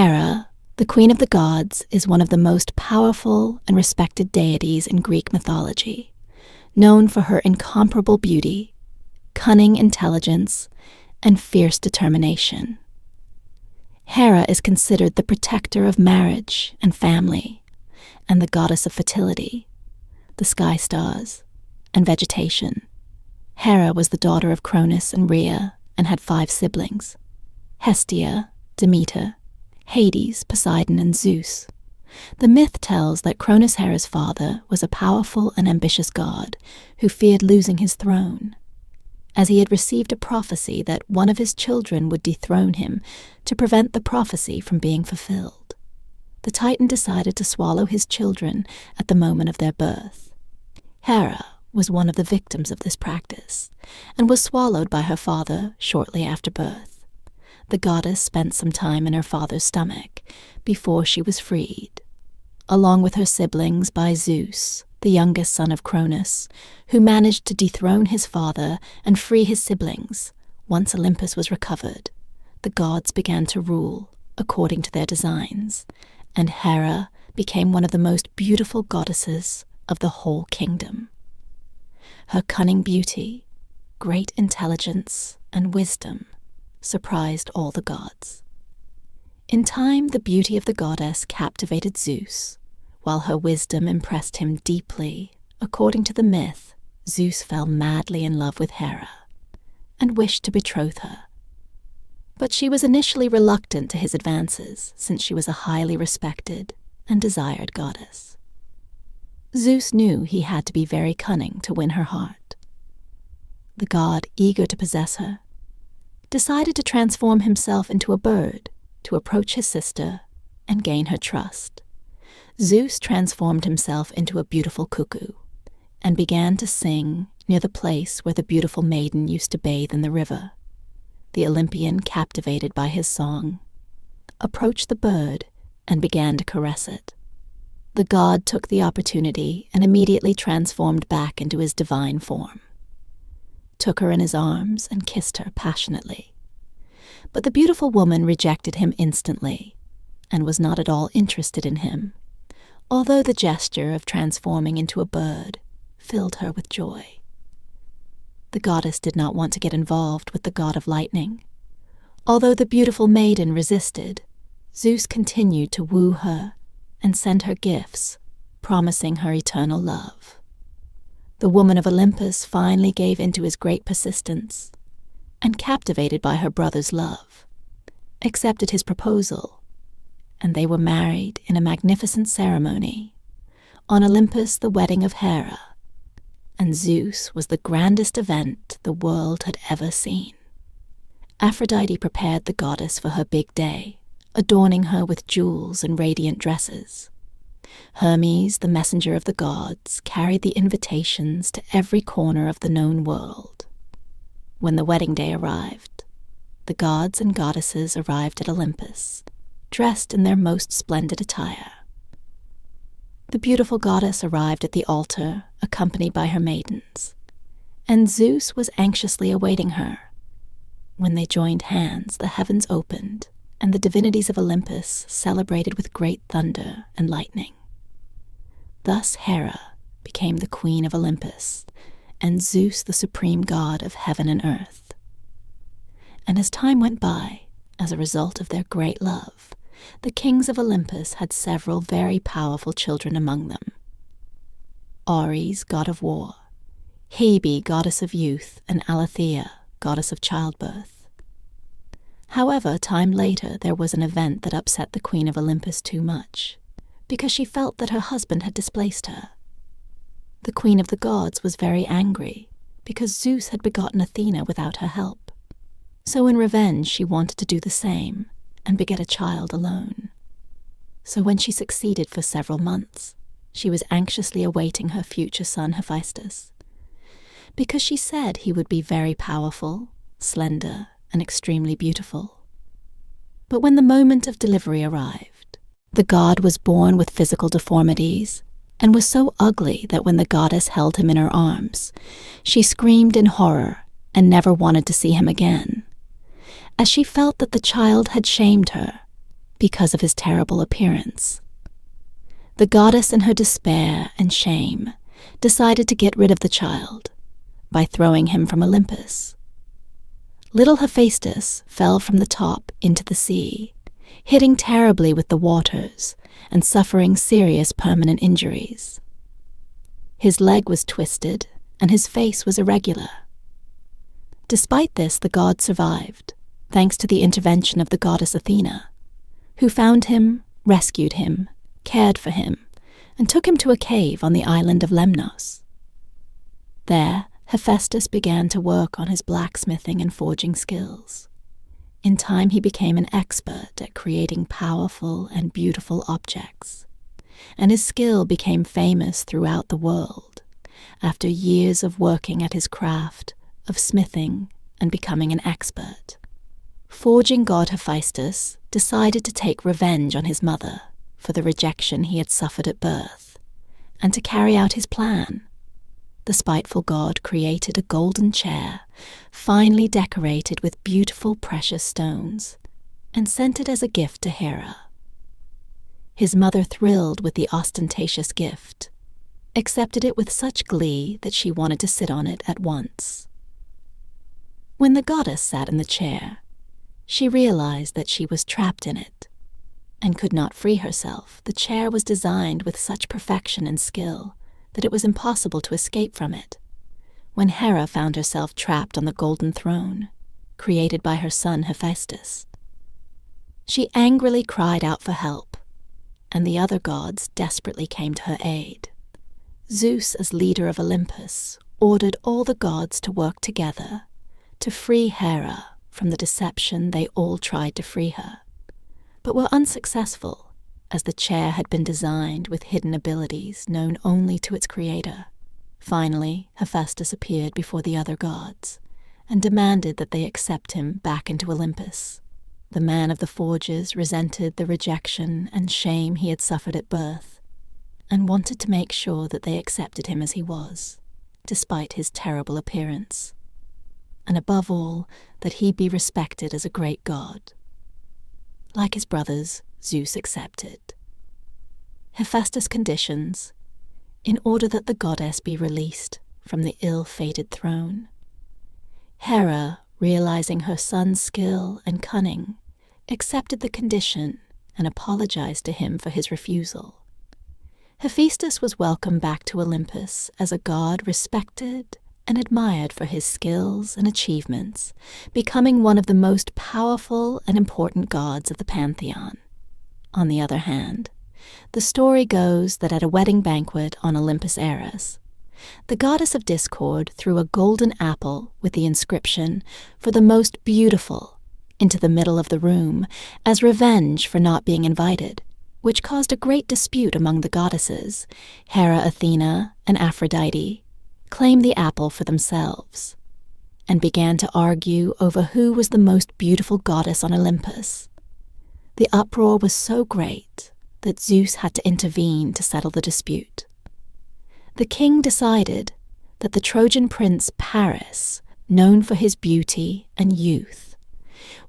Hera, the queen of the gods, is one of the most powerful and respected deities in Greek mythology, known for her incomparable beauty, cunning intelligence, and fierce determination. Hera is considered the protector of marriage and family, and the goddess of fertility, the sky stars, and vegetation. Hera was the daughter of Cronus and Rhea and had 5 siblings: Hestia, Demeter, Hades, Poseidon, and Zeus. The myth tells that Cronus, Hera's father, was a powerful and ambitious god who feared losing his throne, as he had received a prophecy that one of his children would dethrone him to prevent the prophecy from being fulfilled. The Titan decided to swallow his children at the moment of their birth. Hera was one of the victims of this practice and was swallowed by her father shortly after birth. The goddess spent some time in her father's stomach before she was freed, along with her siblings, by Zeus, the youngest son of Cronus, who managed to dethrone his father and free his siblings. Once Olympus was recovered, the gods began to rule according to their designs, and Hera became one of the most beautiful goddesses of the whole kingdom. Her cunning beauty, great intelligence, and wisdom surprised all the gods. In time, the beauty of the goddess captivated Zeus, while her wisdom impressed him deeply. According to the myth, Zeus fell madly in love with Hera and wished to betroth her. But she was initially reluctant to his advances, since she was a highly respected and desired goddess. Zeus knew he had to be very cunning to win her heart. The god, eager to possess her, decided to transform himself into a bird to approach his sister and gain her trust. Zeus transformed himself into a beautiful cuckoo and began to sing near the place where the beautiful maiden used to bathe in the river. The Olympian, captivated by his song, approached the bird and began to caress it. The god took the opportunity and immediately transformed back into his divine form, took her in his arms and kissed her passionately. But the beautiful woman rejected him instantly and was not at all interested in him, although the gesture of transforming into a bird filled her with joy. The goddess did not want to get involved with the god of lightning. Although the beautiful maiden resisted, Zeus continued to woo her and send her gifts, promising her eternal love. The woman of Olympus finally gave in to his great persistence, and, captivated by her brother's love, accepted his proposal, and they were married in a magnificent ceremony. On Olympus, the wedding of Hera and Zeus was the grandest event the world had ever seen. Aphrodite prepared the goddess for her big day, adorning her with jewels and radiant dresses. Hermes, the messenger of the gods, carried the invitations to every corner of the known world. When the wedding day arrived, the gods and goddesses arrived at Olympus, dressed in their most splendid attire. The beautiful goddess arrived at the altar, accompanied by her maidens, and Zeus was anxiously awaiting her. When they joined hands, the heavens opened, and the divinities of Olympus celebrated with great thunder and lightning. Thus Hera became the queen of Olympus, and Zeus the supreme god of heaven and earth. And as time went by, as a result of their great love, the kings of Olympus had several very powerful children among them: Ares, god of war; Hebe, goddess of youth; and Aletheia, goddess of childbirth. However, time later there was an event that upset the queen of Olympus too much, because she felt that her husband had displaced her. The queen of the gods was very angry because Zeus had begotten Athena without her help. So in revenge she wanted to do the same and beget a child alone. So when she succeeded for several months, she was anxiously awaiting her future son Hephaestus, because she said he would be very powerful, slender, and extremely beautiful. But when the moment of delivery arrived, the god was born with physical deformities and was so ugly that when the goddess held him in her arms, she screamed in horror and never wanted to see him again, as she felt that the child had shamed her, because of his terrible appearance. The goddess, in her despair and shame, decided to get rid of the child by throwing him from Olympus. Little Hephaestus fell from the top into the sea, hitting terribly with the waters and suffering serious permanent injuries. His leg was twisted and his face was irregular. Despite this, the god survived, thanks to the intervention of the goddess Athena, who found him, rescued him, cared for him, and took him to a cave on the island of Lemnos. There, Hephaestus began to work on his blacksmithing and forging skills. In time, he became an expert at creating powerful and beautiful objects, and his skill became famous throughout the world after years of working at his craft of smithing and becoming an expert. Forging god Hephaestus decided to take revenge on his mother for the rejection he had suffered at birth, and to carry out his plan. The spiteful god created a golden chair, finely decorated with beautiful precious stones, and sent it as a gift to Hera. His mother, thrilled with the ostentatious gift, accepted it with such glee that she wanted to sit on it at once. When the goddess sat in the chair, she realized that she was trapped in it, and could not free herself. The chair was designed with such perfection and skill that it was impossible to escape from it. When Hera found herself trapped on the golden throne, created by her son Hephaestus, she angrily cried out for help, and the other gods desperately came to her aid. Zeus, as leader of Olympus, ordered all the gods to work together to free Hera from the deception they all tried to free her, but were unsuccessful, as the chair had been designed with hidden abilities known only to its creator. Finally, Hephaestus appeared before the other gods and demanded that they accept him back into Olympus. The man of the forges resented the rejection and shame he had suffered at birth, and wanted to make sure that they accepted him as he was, despite his terrible appearance, and above all, that he be respected as a great god. Like his brothers, Zeus accepted. Hephaestus conditions, in order that the goddess be released from the ill-fated throne. Hera, realizing her son's skill and cunning, accepted the condition and apologized to him for his refusal. Hephaestus was welcomed back to Olympus as a god respected and admired for his skills and achievements, becoming one of the most powerful and important gods of the pantheon. On the other hand, the story goes that at a wedding banquet on Olympus HERA'S, the goddess of discord threw a golden apple with the inscription, "For the most beautiful," into the middle of the room as revenge for not being invited, which caused a great dispute among the goddesses. Hera, Athena, and Aphrodite claimed the apple for themselves, and began to argue over who was the most beautiful goddess on Olympus. The uproar was so great that Zeus had to intervene to settle the dispute. The king decided that the Trojan prince Paris, known for his beauty and youth,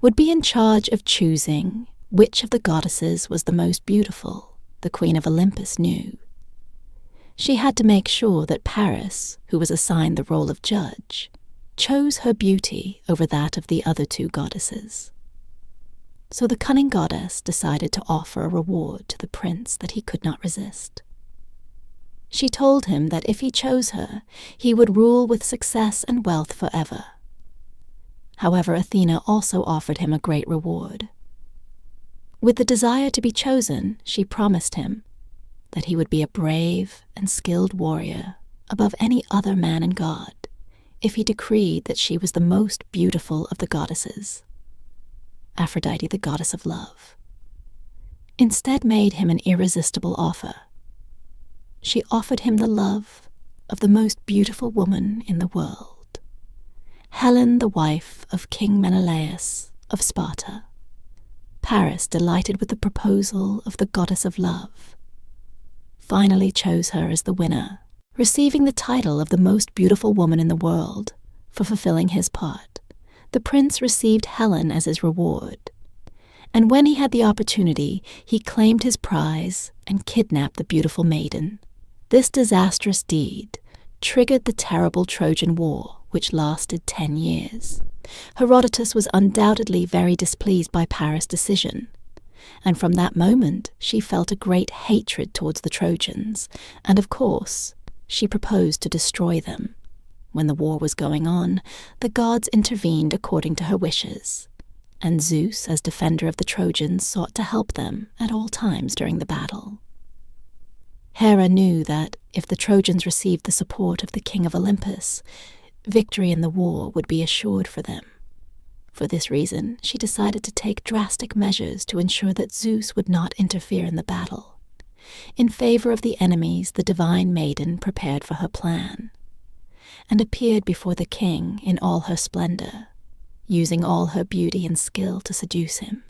would be in charge of choosing which of the goddesses was the most beautiful. The queen of Olympus knew. She had to make sure that Paris, who was assigned the role of judge, chose her beauty over that of the other two goddesses. So the cunning goddess decided to offer a reward to the prince that he could not resist. She told him that if he chose her, he would rule with success and wealth forever. However, Athena also offered him a great reward. With the desire to be chosen, she promised him that he would be a brave and skilled warrior above any other man and god if he decreed that she was the most beautiful of the goddesses. Aphrodite, the goddess of love, instead made him an irresistible offer. She offered him the love of the most beautiful woman in the world, Helen, the wife of King Menelaus of Sparta. Paris, delighted with the proposal of the goddess of love, finally chose her as the winner, receiving the title of the most beautiful woman in the world for fulfilling his part. The prince received Helen as his reward, and when he had the opportunity, he claimed his prize and kidnapped the beautiful maiden. This disastrous deed triggered the terrible Trojan War, which lasted 10 years. Herodotus was undoubtedly very displeased by Paris' decision, and from that moment she felt a great hatred towards the Trojans, and of course, she proposed to destroy them. When the war was going on, the gods intervened according to her wishes, and Zeus, as defender of the Trojans, sought to help them at all times during the battle. Hera knew that if the Trojans received the support of the king of Olympus, victory in the war would be assured for them. For this reason, she decided to take drastic measures to ensure that Zeus would not interfere in the battle. In favor of the enemies, the divine maiden prepared for her plan, and appeared before the king in all her splendor, using all her beauty and skill to seduce him.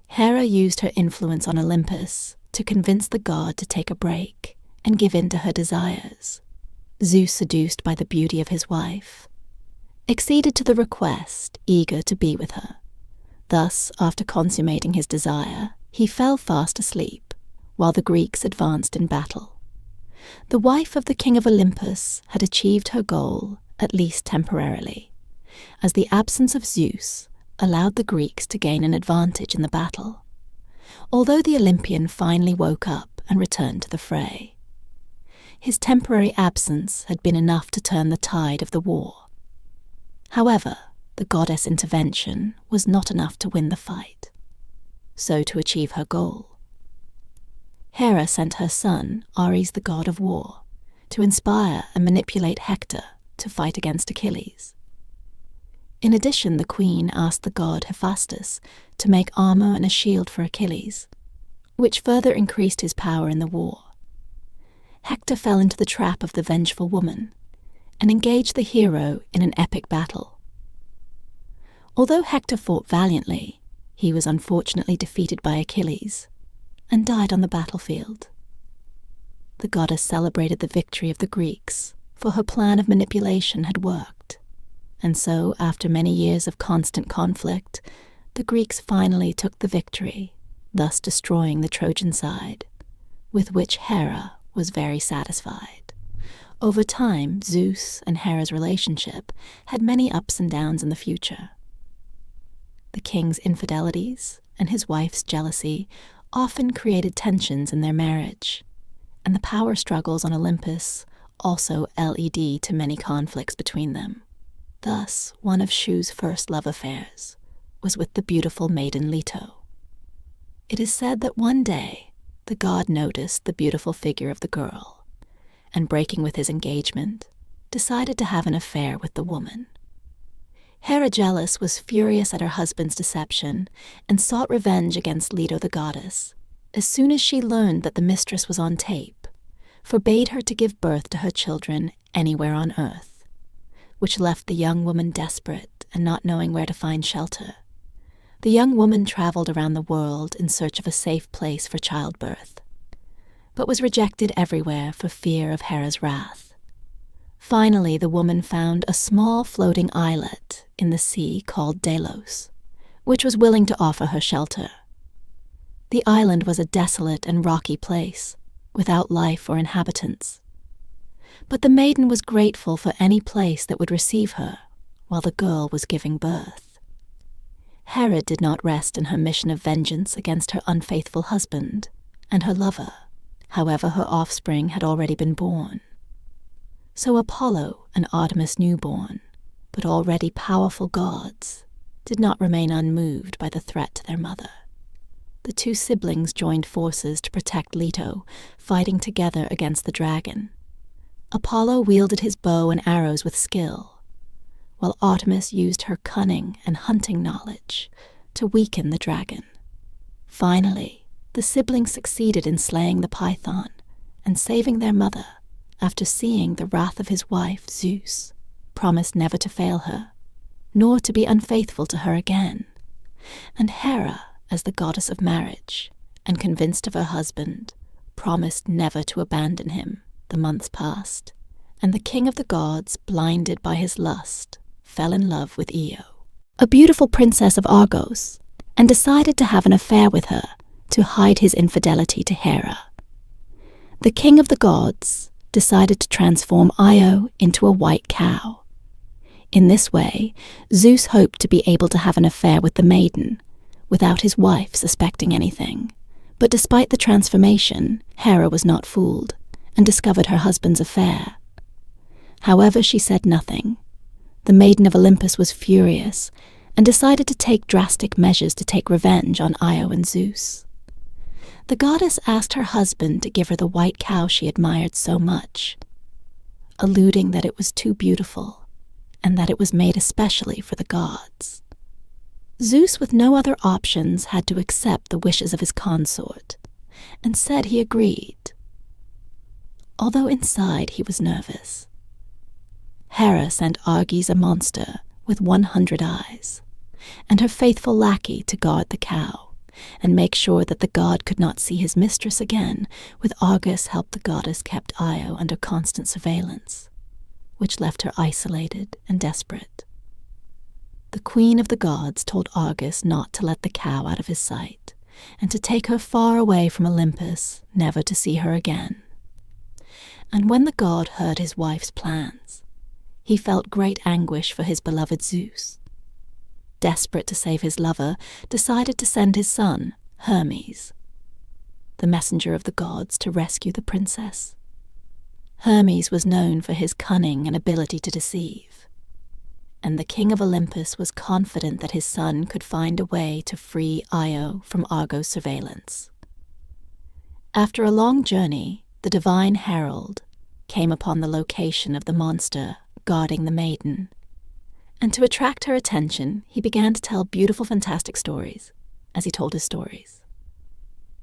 Hera used her influence on Olympus to convince the god to take a break and give in to her desires. Zeus, seduced by the beauty of his wife, acceded to the request, eager to be with her. Thus, after consummating his desire, he fell fast asleep, while the Greeks advanced in battle. The wife of the king of Olympus had achieved her goal, at least temporarily, as the absence of Zeus allowed the Greeks to gain an advantage in the battle, although the Olympian finally woke up and returned to the fray. His temporary absence had been enough to turn the tide of the war. However, the goddess' intervention was not enough to win the fight. So to achieve her goal, Hera sent her son, Ares the god of war, to inspire and manipulate Hector to fight against Achilles. In addition, the queen asked the god Hephaestus to make armor and a shield for Achilles, which further increased his power in the war. Hector fell into the trap of the vengeful woman and engaged the hero in an epic battle. Although Hector fought valiantly, he was unfortunately defeated by Achilles and died on the battlefield. The goddess celebrated the victory of the Greeks, for her plan of manipulation had worked, and so, after many years of constant conflict, the Greeks finally took the victory, thus destroying the Trojan side, with which Hera was very satisfied. Over time, Zeus and Hera's relationship had many ups and downs in the future. The king's infidelities and his wife's jealousy often created tensions in their marriage, and the power struggles on Olympus also led to many conflicts between them. Thus, one of Shu's first love affairs was with the beautiful maiden Leto. It is said that one day the god noticed the beautiful figure of the girl, and breaking with his engagement, decided to have an affair with the woman. Hera, jealous, was furious at her husband's deception and sought revenge against Leto the goddess. As soon as she learned that the mistress was on tape, forbade her to give birth to her children anywhere on earth, which left the young woman desperate and not knowing where to find shelter. The young woman traveled around the world in search of a safe place for childbirth, but was rejected everywhere for fear of Hera's wrath. Finally, the woman found a small floating islet in the sea called Delos, which was willing to offer her shelter. The island was a desolate and rocky place, without life or inhabitants. But the maiden was grateful for any place that would receive her while the girl was giving birth. Hera did not rest in her mission of vengeance against her unfaithful husband and her lover. However, her offspring had already been born. So Apollo and Artemis newborn, but already powerful gods, did not remain unmoved by the threat to their mother. The two siblings joined forces to protect Leto, fighting together against the dragon. Apollo wielded his bow and arrows with skill, while Artemis used her cunning and hunting knowledge to weaken the dragon. Finally, the siblings succeeded in slaying the python and saving their mother after seeing the wrath of his wife, Zeus, promised never to fail her, nor to be unfaithful to her again. And Hera, as the goddess of marriage, and convinced of her husband, promised never to abandon him. The months passed, and the king of the gods, blinded by his lust, fell in love with Io, a beautiful princess of Argos, and decided to have an affair with her to hide his infidelity to Hera. The king of the gods decided to transform Io into a white cow. In this way, Zeus hoped to be able to have an affair with the maiden, without his wife suspecting anything. But despite the transformation, Hera was not fooled, and discovered her husband's affair. However, she said nothing. The maiden of Olympus was furious, and decided to take drastic measures to take revenge on Io and Zeus. The goddess asked her husband to give her the white cow she admired so much, alluding that it was too beautiful, and that it was made especially for the gods. Zeus, with no other options, had to accept the wishes of his consort, and said he agreed, although inside he was nervous. Hera sent Arges a monster with 100 eyes, and her faithful lackey to guard the cow, and make sure that the god could not see his mistress again. With Argus help, the goddess kept Io under constant surveillance, which left her isolated and desperate. The queen of the gods told Argus not to let the cow out of his sight, and to take her far away from Olympus, never to see her again. And when the god heard his wife's plans, he felt great anguish for his beloved Zeus. Desperate to save his lover, decided to send his son, Hermes, the messenger of the gods, to rescue the princess. Hermes was known for his cunning and ability to deceive, and the king of Olympus was confident that his son could find a way to free Io from Argo's surveillance. After a long journey, the divine herald came upon the location of the monster guarding the maiden, and to attract her attention, he began to tell beautiful, fantastic stories. As he told his stories,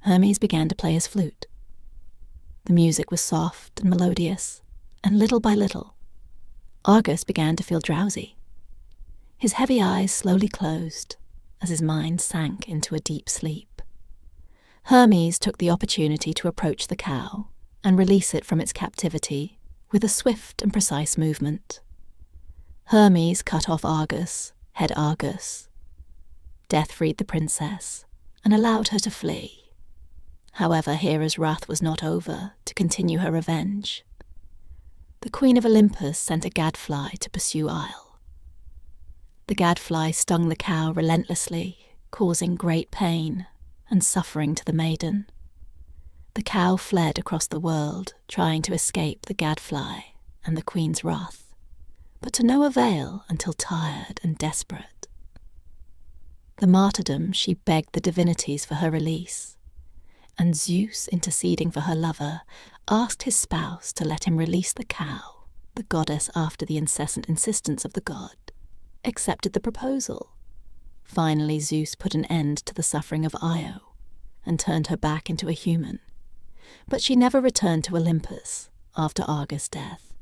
Hermes began to play his flute. The music was soft and melodious, and little by little, Argus began to feel drowsy. His heavy eyes slowly closed as his mind sank into a deep sleep. Hermes took the opportunity to approach the cow and release it from its captivity with a swift and precise movement. Hermes cut off Argus, head Argus. Death freed the princess and allowed her to flee. However, Hera's wrath was not over to continue her revenge. The queen of Olympus sent a gadfly to pursue Io. The gadfly stung the cow relentlessly, causing great pain and suffering to the maiden. The cow fled across the world, trying to escape the gadfly and the queen's wrath, but to no avail until tired and desperate. The martyrdom, she begged the divinities for her release, and Zeus, interceding for her lover, asked his spouse to let him release the cow. The goddess, after the incessant insistence of the god, accepted the proposal. Finally, Zeus put an end to the suffering of Io and turned her back into a human, but she never returned to Olympus after Argus' death.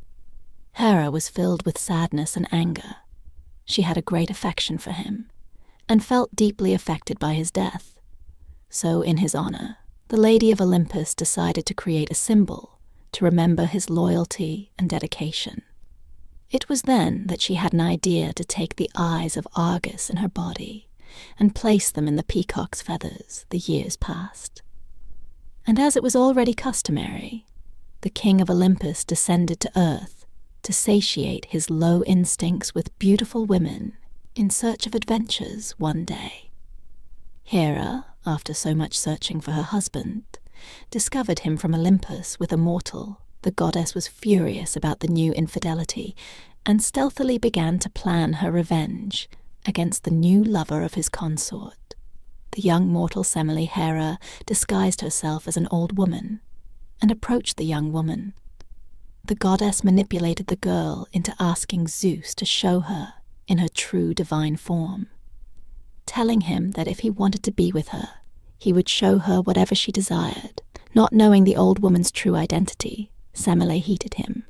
Hera was filled with sadness and anger. She had a great affection for him, and felt deeply affected by his death. So, in his honor, the Lady of Olympus decided to create a symbol to remember his loyalty and dedication. It was then that she had an idea to take the eyes of Argus in her body and place them in the peacock's feathers the years past. And as it was already customary, the king of Olympus descended to earth to satiate his low instincts with beautiful women in search of adventures one day. Hera, after so much searching for her husband, discovered him from Olympus with a mortal. The goddess was furious about the new infidelity and stealthily began to plan her revenge against the new lover of his consort. The young mortal Semele, Hera, disguised herself as an old woman and approached the young woman. The goddess manipulated the girl into asking Zeus to show her in her true divine form, telling him that if he wanted to be with her, he would show her whatever she desired. Not knowing the old woman's true identity, Semele heeded him,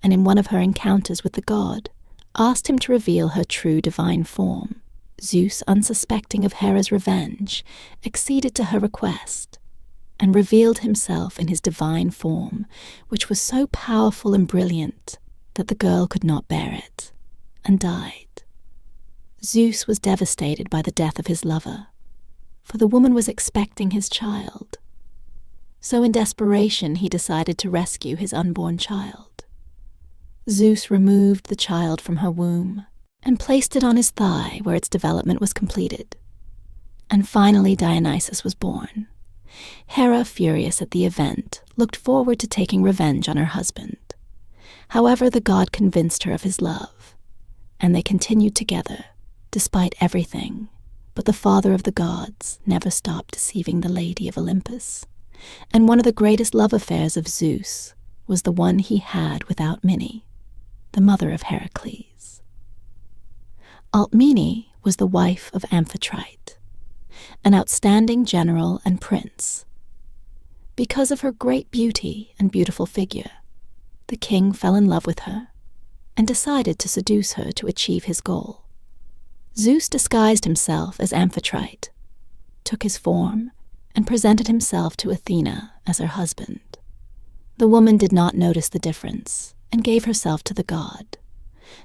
and in one of her encounters with the god, asked him to reveal her true divine form. Zeus, unsuspecting of Hera's revenge, acceded to her request, and revealed himself in his divine form, which was so powerful and brilliant that the girl could not bear it, and died. Zeus was devastated by the death of his lover, for the woman was expecting his child. So in desperation, he decided to rescue his unborn child. Zeus removed the child from her womb and placed it on his thigh where its development was completed. And finally Dionysus was born. Hera, furious at the event, looked forward to taking revenge on her husband. However, the god convinced her of his love, and they continued together, despite everything. But the father of the gods never stopped deceiving the lady of Olympus, and one of the greatest love affairs of Zeus was the one he had without Minnie, the mother of Heracles. Alcmene was the wife of Amphitrite, an outstanding general and prince. Because of her great beauty and beautiful figure, the king fell in love with her and decided to seduce her to achieve his goal. Zeus disguised himself as Amphitrite, took his form, and presented himself to Athena as her husband. The woman did not notice the difference and gave herself to the god,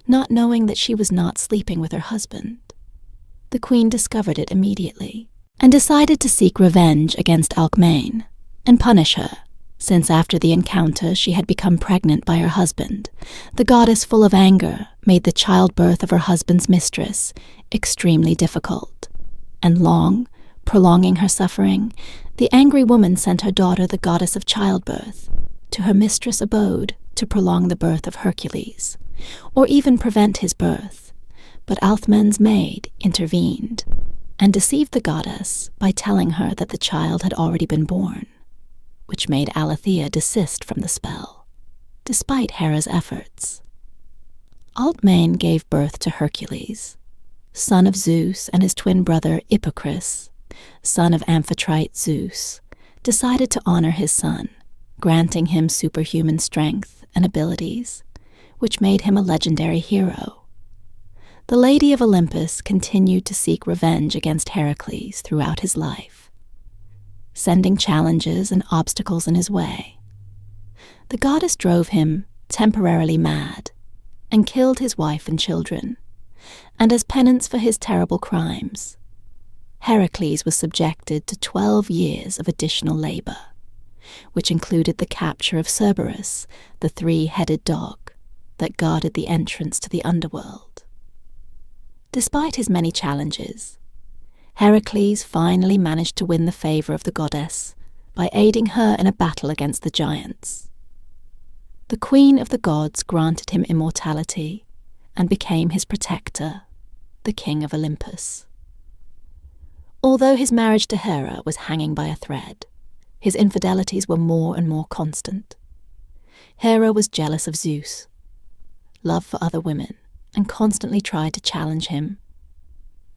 not knowing that she was not sleeping with her husband. The queen discovered it immediately and decided to seek revenge against Alcmene and punish her, since after the encounter she had become pregnant by her husband. The goddess, full of anger, made the childbirth of her husband's mistress extremely difficult, and prolonging her suffering, the angry woman sent her daughter, the goddess of childbirth, to her mistress' abode to prolong the birth of Hercules, or even prevent his birth. But Alcmene's maid intervened and deceived the goddess by telling her that the child had already been born, which made Alethea desist from the spell, despite Hera's efforts. Alcmene gave birth to Hercules, son of Zeus, and his twin brother Hippocras, son of Amphitrite. Zeus decided to honor his son, granting him superhuman strength and abilities, which made him a legendary hero. The Lady of Olympus continued to seek revenge against Heracles throughout his life, sending challenges and obstacles in his way. The goddess drove him temporarily mad and killed his wife and children, and as penance for his terrible crimes, Heracles was subjected to 12 years of additional labor, which included the capture of Cerberus, the three-headed dog that guarded the entrance to the underworld. Despite his many challenges, Heracles finally managed to win the favor of the goddess by aiding her in a battle against the giants. The queen of the gods granted him immortality and became his protector, the king of Olympus. Although his marriage to Hera was hanging by a thread, his infidelities were more and more constant. Hera was jealous of Zeus, loved for other women, and constantly tried to challenge him.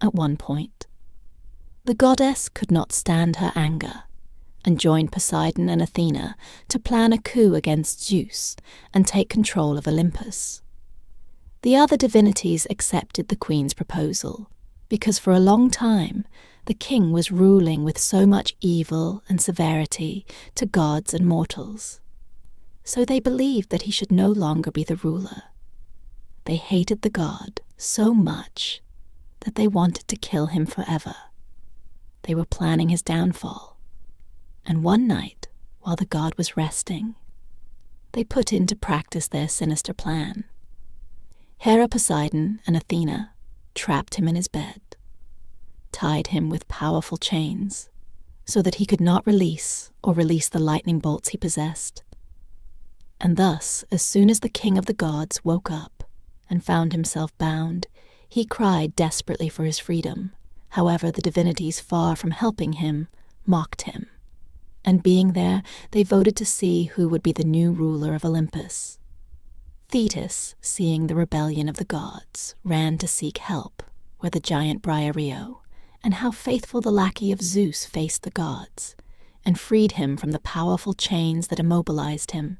At one point, the goddess could not stand her anger and joined Poseidon and Athena to plan a coup against Zeus and take control of Olympus. The other divinities accepted the queen's proposal because for a long time the king was ruling with so much evil and severity to gods and mortals. So they believed that he should no longer be the ruler. They hated the god so much that they wanted to kill him forever. They were planning his downfall, and one night, while the god was resting, they put into practice their sinister plan. Hera, Poseidon, and Athena trapped him in his bed, tied him with powerful chains so that he could not release the lightning bolts he possessed. And thus, as soon as the king of the gods woke up and found himself bound, he cried desperately for his freedom. However, the divinities, far from helping him, mocked him. And being there, they voted to see who would be the new ruler of Olympus. Thetis, seeing the rebellion of the gods, ran to seek help where the giant Briareio, and how faithful the lackey of Zeus faced the gods, and freed him from the powerful chains that immobilized him.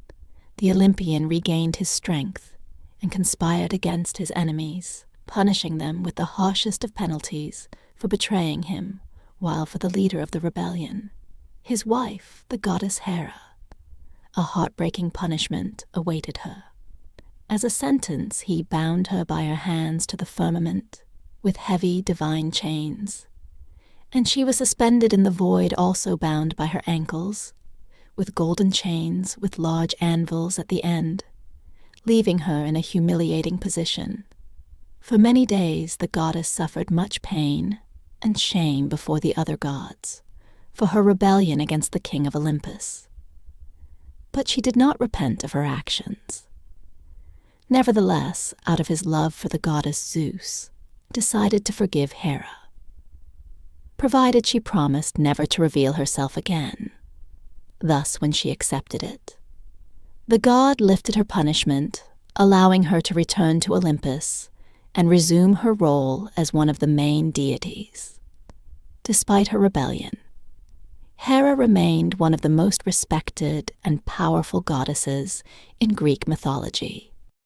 The Olympian regained his strength and conspired against his enemies, punishing them with the harshest of penalties for betraying him, while for the leader of the rebellion, his wife, the goddess Hera, a heartbreaking punishment awaited her. As a sentence, he bound her by her hands to the firmament with heavy divine chains, and she was suspended in the void, also bound by her ankles, with golden chains with large anvils at the end, leaving her in a humiliating position. For many days the goddess suffered much pain and shame before the other gods for her rebellion against the king of Olympus. But she did not repent of her actions. Nevertheless, out of his love for the goddess Zeus, decided to forgive Hera, provided she promised never to reveal herself again. Thus, when she accepted it, the god lifted her punishment, allowing her to return to Olympus and resume her role as one of the main deities. Despite her rebellion, Hera remained one of the most respected and powerful goddesses in Greek mythology.